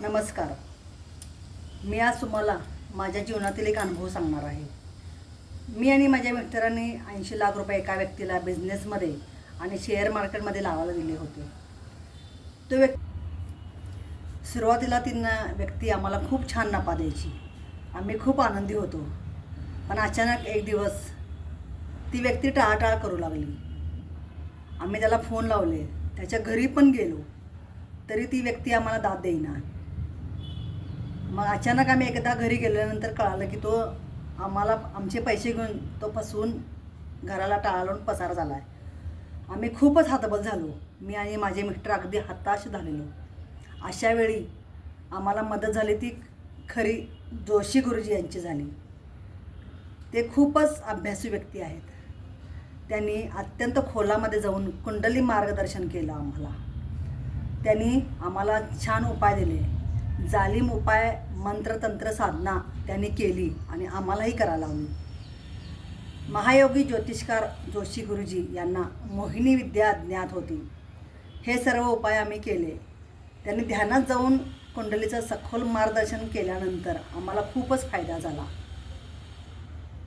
नमस्कार. मी आज तुम्हाला माझ्या जीवनातील एक अनुभव सांगणार आहे. मी आणि माझ्या मित्रांनी 80 लाख रुपये एका व्यक्तीला बिझनेसमध्ये आणि शेअर मार्केटमध्ये लावायला दिले होते. तो सुरुवातीला व्यक्ती आम्हाला खूप छान नफा द्यायची. आम्ही खूप आनंदी होतो. पण अचानक एक दिवस ती व्यक्ती टाळाटाळ करू लागली. आम्ही त्याला फोन लावले, त्याच्या घरी पण गेलो, तरी ती व्यक्ती आम्हाला दाद देईना. मग अचानक आम्ही एकदा घरी गेल्यानंतर कळालं की तो आम्हाला आमचे पैसे घेऊन तो फसवून घराला टाळा लावून पसार झाला आहे. आम्ही खूपच हतबल झालो. मी आणि माझे मिस्टर अगदी हताश झालेलो. अशा वेळी आम्हाला मदत झाली ती खरी जोशी गुरुजी यांची झाली. ते खूपच अभ्यासू व्यक्ती आहेत. त्यांनी अत्यंत खोलामध्ये जाऊन कुंडली मार्गदर्शन केलं आम्हाला. त्यांनी आम्हाला छान उपाय दिले. जालिम उपाय, मंत्रतंत्र साधना त्यांनी केली आणि आम्हालाही करायला लावली. महायोगी ज्योतिषकार जोशी गुरुजी यांना मोहिनी विद्या ज्ञात होती. हे सर्व उपाय आम्ही केले. त्यांनी ध्यानात जाऊन कुंडलीचं सखोल मार्गदर्शन केल्यानंतर आम्हाला खूपच फायदा झाला.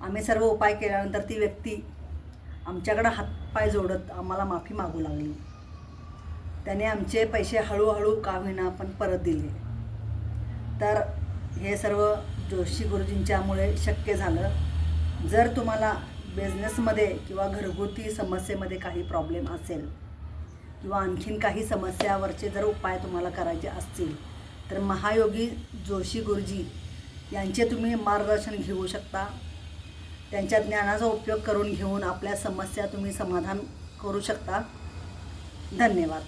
आम्ही सर्व उपाय केल्यानंतर ती व्यक्ती आमच्याकडं हातपाय जोडत आम्हाला माफी मागू लागली. त्याने आमचे पैसे हळूहळू का होईना पण परत दिले. तर हे सर्व जोशी गुरुजींच्यामुळे शक्य झालं. जर तुम्हाला बिझनेसमध्ये किंवा घरगुती समस्येमध्ये काही प्रॉब्लेम असेल किंवा आणखीन काही समस्यावरचे जर उपाय तुम्हाला करायचे असतील तर महायोगी जोशी गुरुजी यांचे तुम्ही मार्गदर्शन घेऊ शकता. त्यांच्या ज्ञानाचा उपयोग करून घेऊन आपल्या समस्या तुम्ही समाधान करू शकता. धन्यवाद.